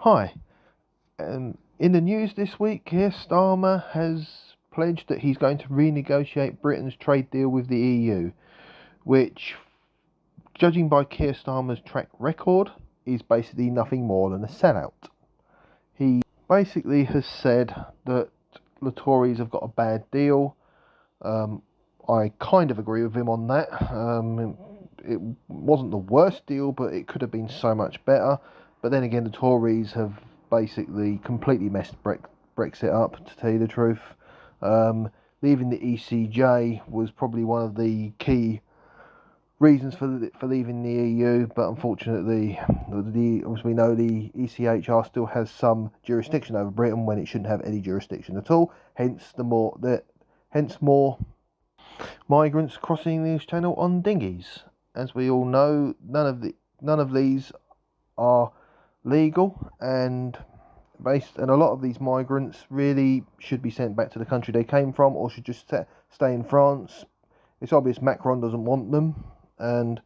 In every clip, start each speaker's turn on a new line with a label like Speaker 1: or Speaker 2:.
Speaker 1: Hi. In the news this week, Keir Starmer has pledged that he's going to renegotiate Britain's trade deal with the EU, which, judging by Keir Starmer's track record, is basically nothing more than a sellout. He basically has said that the Tories have got a bad deal. I kind of agree with him on that. It wasn't the worst deal, but it could have been so much better. But then again, the Tories have basically completely messed Brexit up, to tell you the truth. Leaving the ECJ was probably one of the key reasons for leaving the EU, but unfortunately, as we know, the ECHR still has some jurisdiction over Britain when it shouldn't have any jurisdiction at all. Hence more migrants crossing the English Channel on dinghies. As we all know, none of these are legal, and a lot of these migrants really should be sent back to the country they came from, or should just stay in France. It's obvious Macron doesn't want them, and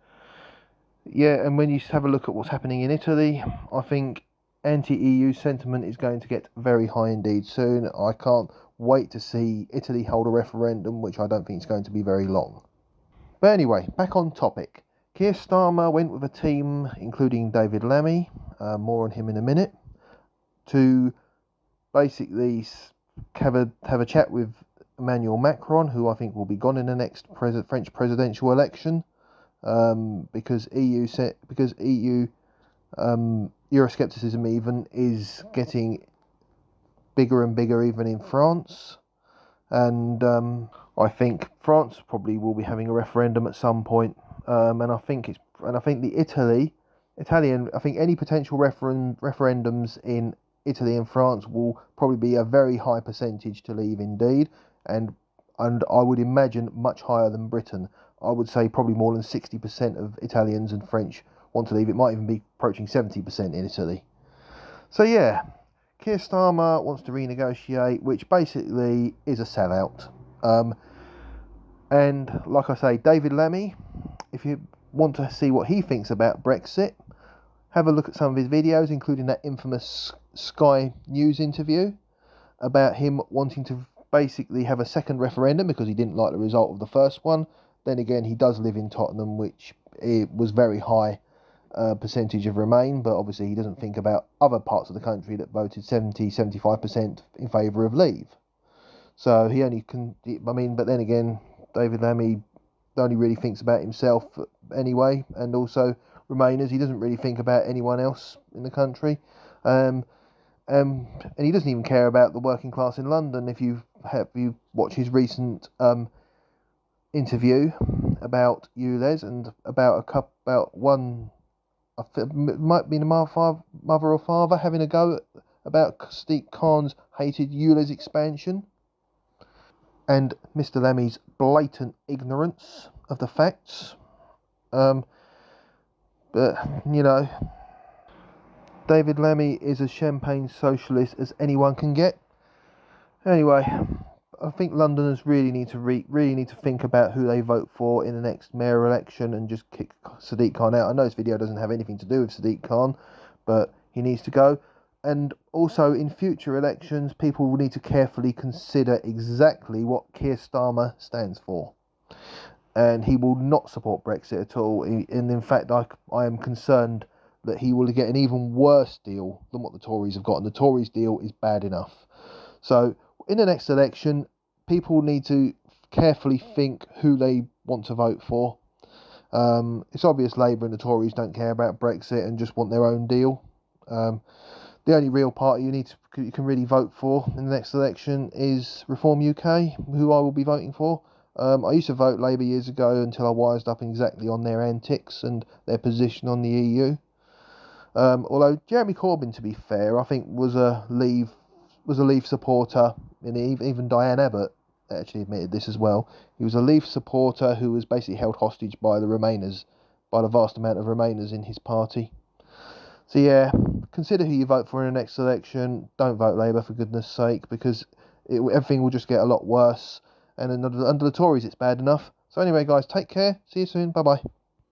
Speaker 1: when you have a look at what's happening in Italy, I think anti-EU sentiment is going to get very high indeed soon. I can't wait to see Italy hold a referendum, which I don't think is going to be very long. But anyway, back on topic. Keir Starmer went with a team including David Lammy, more on him in a minute, to basically have a chat with Emmanuel Macron, who I think will be gone in the next French presidential election, because EU Euroscepticism even is getting bigger and bigger even in France, and I think France probably will be having a referendum at some point, and I think any potential referendums in Italy and France will probably be a very high percentage to leave indeed, and I would imagine much higher than Britain. I would say probably more than 60% of Italians and French want to leave. It might even be approaching 70% in Italy. So yeah, Keir Starmer wants to renegotiate, which basically is a sellout. And like I say, David Lammy, if you want to see what he thinks about Brexit, have a look at some of his videos, including that infamous Sky News interview about him wanting to basically have a second referendum because he didn't like the result of the first one. Then again, he does live in Tottenham, which it was very high percentage of Remain, but obviously he doesn't think about other parts of the country that voted 75% in favour of Leave. So he only can, but then again, David Lammy only really thinks about himself anyway, and also Remainers. He doesn't really think about anyone else in the country. And he doesn't even care about the working class in London. If you watch his recent interview about ULEZ and about one, it might be the mother or father having a go about Sadiq Khan's hated ULEZ expansion, and Mr. Lammy's blatant ignorance of the facts. But David Lammy is as champagne socialist as anyone can get. Anyway, I think Londoners really need to think about who they vote for in the next mayor election and just kick Sadiq Khan out. I know this video doesn't have anything to do with Sadiq Khan, but he needs to go. And also, in future elections, people will need to carefully consider exactly what Keir Starmer stands for. And he will not support Brexit at all. And in fact, I am concerned that he will get an even worse deal than what the Tories have got. And the Tories' deal is bad enough. So, in the next election, people need to carefully think who they want to vote for. It's obvious Labour and the Tories don't care about Brexit and just want their own deal. The only real party you can really vote for in the next election is Reform UK, who I will be voting for. I used to vote Labour years ago until I wised up exactly on their antics and their position on the EU. Although Jeremy Corbyn, to be fair, I think was a Leave supporter, and even Diane Abbott actually admitted this as well. He was a Leave supporter who was basically held hostage by the Remainers, by the vast amount of Remainers in his party. So yeah, consider who you vote for in the next election. Don't vote Labour, for goodness sake, because everything will just get a lot worse. And under the Tories, it's bad enough. So anyway, guys, take care. See you soon. Bye-bye.